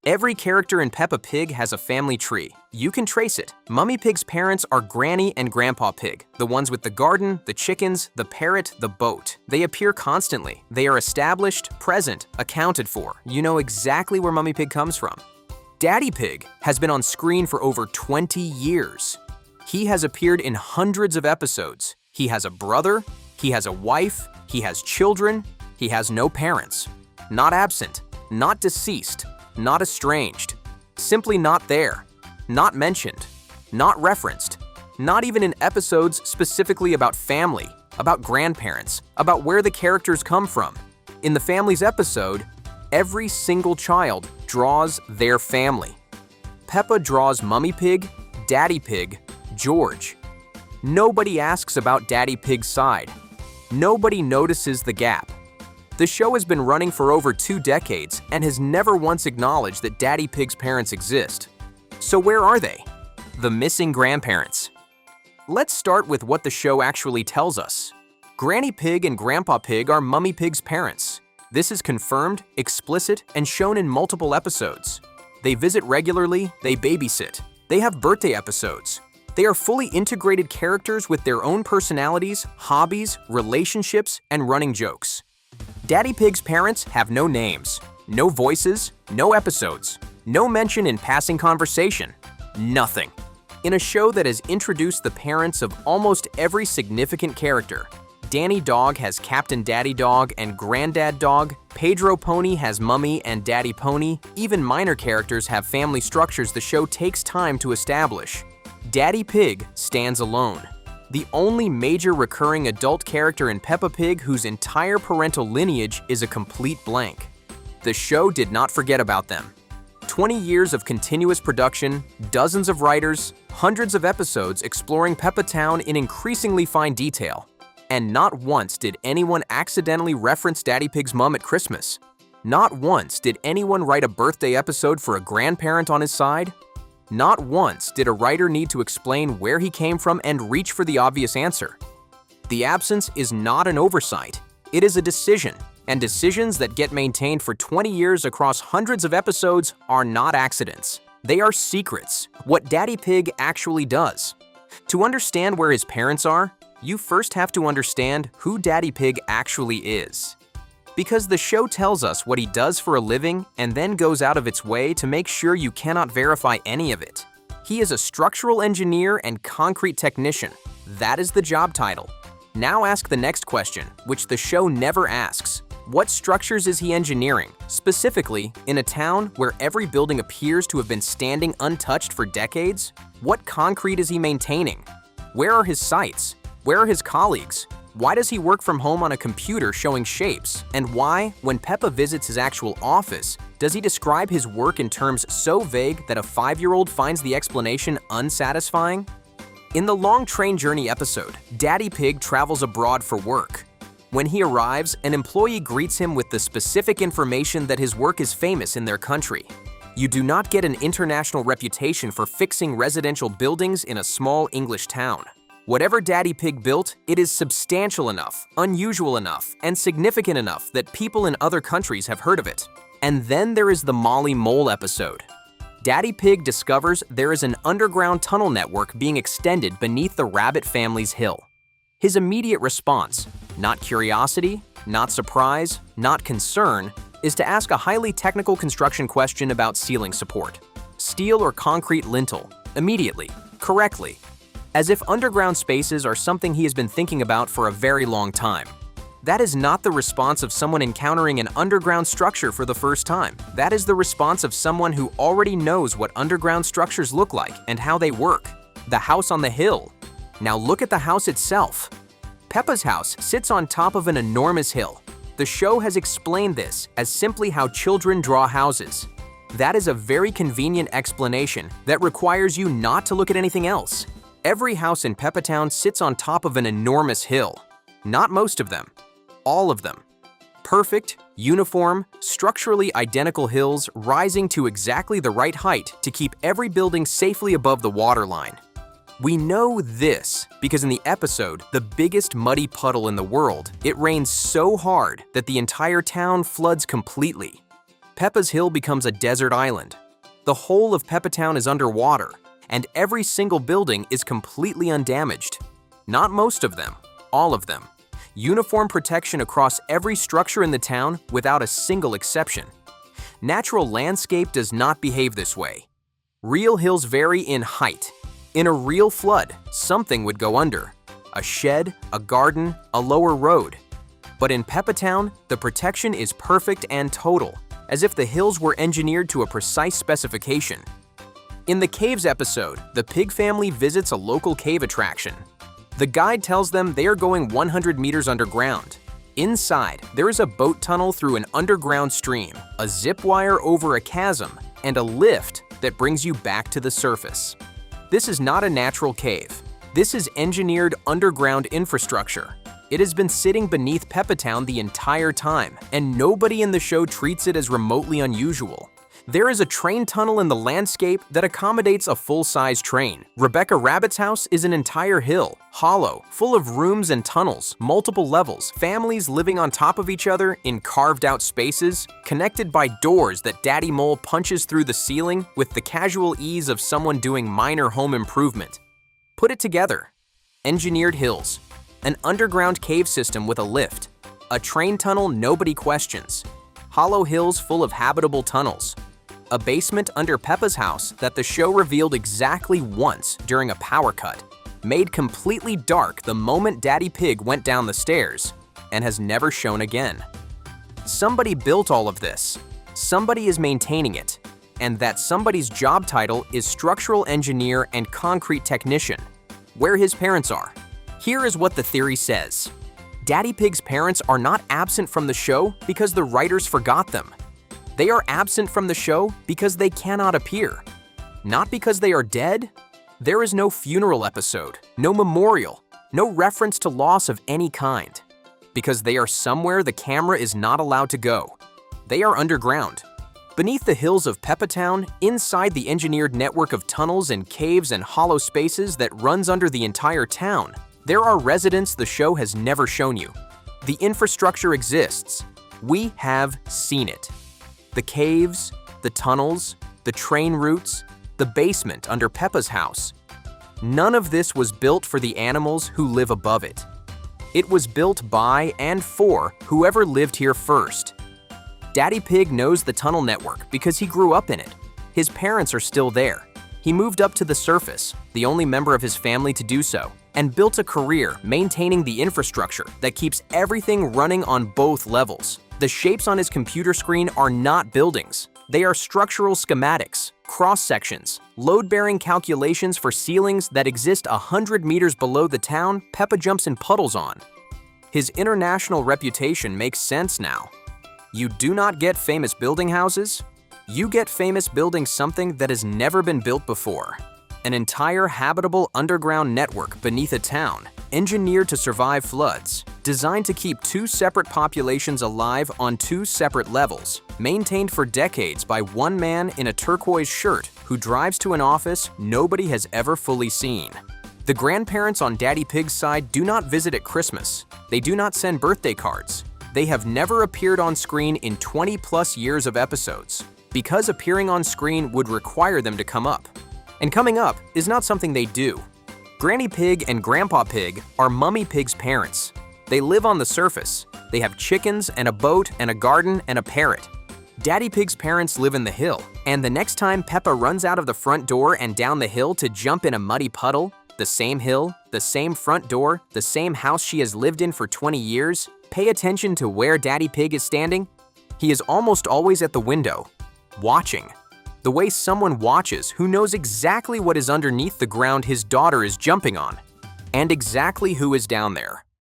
Every character in Peppa Pig has a family tree. You can trace it. Mummy Pig's parents are Granny and Grandpa Pig, the ones with the garden, the chickens, the parrot, the boat. They appear constantly. They are established, present, accounted for. You know exactly where Mummy Pig comes from. Daddy Pig has been on screen for over 20 years. He has appeared in hundreds of episodes. He has a brother, he has a wife, he has children, he has no parents. Not absent, not deceased, not estranged, simply not there, not mentioned, not referenced, not even in episodes specifically about family, about grandparents, about where the characters come from. In the family's episode, every single child draws their family. Peppa draws Mummy Pig, Daddy Pig, George. Nobody asks about Daddy Pig's side. Nobody notices the gap. The show has been running for over 2 decades and has never once acknowledged that Daddy Pig's parents exist. So where are they? The missing grandparents. Let's start with what the show actually tells us. Granny Pig and Grandpa Pig are Mummy Pig's parents. This is confirmed, explicit, and shown in multiple episodes. They visit regularly, they babysit. They have birthday episodes. They are fully integrated characters with their own personalities, hobbies, relationships, and running jokes. Daddy Pig's parents have no names, no voices, no episodes, no mention in passing conversation, nothing. In a show that has introduced the parents of almost every significant character, Danny Dog has Captain Daddy Dog and Granddad Dog, Pedro Pony has Mummy and Daddy Pony, even minor characters have family structures the show takes time to establish. Daddy Pig stands alone. The only major recurring adult character in Peppa Pig whose entire parental lineage is a complete blank. The show did not forget about them. 20 years of continuous production, dozens of writers, hundreds of episodes exploring Peppa Town in increasingly fine detail. And not once did anyone accidentally reference Daddy Pig's mom at Christmas. Not once did anyone write a birthday episode for a grandparent on his side. Not once did a writer need to explain where he came from and reach for the obvious answer. The absence is not an oversight, it is a decision, and decisions that get maintained for 20 years across hundreds of episodes are not accidents. They are secrets, what Daddy Pig actually does. To understand where his parents are, you first have to understand who Daddy Pig actually is. Because the show tells us what he does for a living and then goes out of its way to make sure you cannot verify any of it. He is a structural engineer and concrete technician. That is the job title. Now ask the next question, which the show never asks. What structures is he engineering, specifically in a town where every building appears to have been standing untouched for decades? What concrete is he maintaining? Where are his sites? Where are his colleagues? Why does he work from home on a computer showing shapes? And why, when Peppa visits his actual office, does he describe his work in terms so vague that a 5-year-old finds the explanation unsatisfying? In the Long Train Journey episode, Daddy Pig travels abroad for work. When he arrives, an employee greets him with the specific information that his work is famous in their country. You do not get an international reputation for fixing residential buildings in a small English town. Whatever Daddy Pig built, it is substantial enough, unusual enough, and significant enough that people in other countries have heard of it. And then there is the Molly Mole episode. Daddy Pig discovers there is an underground tunnel network being extended beneath the rabbit family's hill. His immediate response, not curiosity, not surprise, not concern, is to ask a highly technical construction question about ceiling support. Steel or concrete lintel, immediately, correctly. As if underground spaces are something he has been thinking about for a very long time. That is not the response of someone encountering an underground structure for the first time. That is the response of someone who already knows what underground structures look like and how they work. The house on the hill. Now look at the house itself. Peppa's house sits on top of an enormous hill. The show has explained this as simply how children draw houses. That is a very convenient explanation that requires you not to look at anything else. Every house in Peppa Town sits on top of an enormous hill. Not most of them. All of them. Perfect, uniform, structurally identical hills rising to exactly the right height to keep every building safely above the waterline. We know this because in the episode, The Biggest Muddy Puddle in the World, it rains so hard that the entire town floods completely. Peppa's Hill becomes a desert island. The whole of Peppa Town is underwater, and every single building is completely undamaged. Not most of them, all of them. Uniform protection across every structure in the town without a single exception. Natural landscape does not behave this way. Real hills vary in height. In a real flood, something would go under. A shed, a garden, a lower road. But in Peppa Town, the protection is perfect and total, as if the hills were engineered to a precise specification. In the Caves episode, the pig family visits a local cave attraction. The guide tells them they are going 100 meters underground. Inside, there is a boat tunnel through an underground stream, a zip wire over a chasm, and a lift that brings you back to the surface. This is not a natural cave. This is engineered underground infrastructure. It has been sitting beneath Peppa Town the entire time, and nobody in the show treats it as remotely unusual. There is a train tunnel in the landscape that accommodates a full-size train. Rebecca Rabbit's house is an entire hill, hollow, full of rooms and tunnels, multiple levels, families living on top of each other in carved-out spaces, connected by doors that Daddy Mole punches through the ceiling with the casual ease of someone doing minor home improvement. Put it together. Engineered hills, an underground cave system with a lift, a train tunnel nobody questions, hollow hills full of habitable tunnels, a basement under Peppa's house that the show revealed exactly once during a power cut, made completely dark the moment Daddy Pig went down the stairs, and has never shown again. Somebody built all of this. Somebody is maintaining it, and that somebody's job title is structural engineer and concrete technician. Where his parents are. Here is what the theory says. Daddy Pig's parents are not absent from the show because the writers forgot them. They are absent from the show because they cannot appear. Not because they are dead. There is no funeral episode, no memorial, no reference to loss of any kind. Because they are somewhere the camera is not allowed to go. They are underground. Beneath the hills of Peppa Town, inside the engineered network of tunnels and caves and hollow spaces that runs under the entire town, there are residents the show has never shown you. The infrastructure exists. We have seen it. The caves, the tunnels, the train routes, the basement under Peppa's house. None of this was built for the animals who live above it. It was built by and for whoever lived here first. Daddy Pig knows the tunnel network because he grew up in it. His parents are still there. He moved up to the surface, the only member of his family to do so, and built a career maintaining the infrastructure that keeps everything running on both levels. The shapes on his computer screen are not buildings. They are structural schematics, cross-sections, load-bearing calculations for ceilings that exist 100 meters below the town Peppa jumps in puddles on. His international reputation makes sense now. You do not get famous building houses. You get famous building something that has never been built before. An entire habitable underground network beneath a town, engineered to survive floods, designed to keep two separate populations alive on two separate levels, maintained for decades by one man in a turquoise shirt who drives to an office nobody has ever fully seen. The grandparents on Daddy Pig's side do not visit at Christmas. They do not send birthday cards. They have never appeared on screen in 20+ years of episodes, because appearing on screen would require them to come up. And coming up is not something they do. Granny Pig and Grandpa Pig are Mummy Pig's parents. They live on the surface. They have chickens and a boat and a garden and a parrot. Daddy Pig's parents live in the hill, and the next time Peppa runs out of the front door and down the hill to jump in a muddy puddle, the same hill, the same front door, the same house she has lived in for 20 years, pay attention to where Daddy Pig is standing. He is almost always at the window, watching. The way someone watches who knows exactly what is underneath the ground his daughter is jumping on, and exactly who is down there.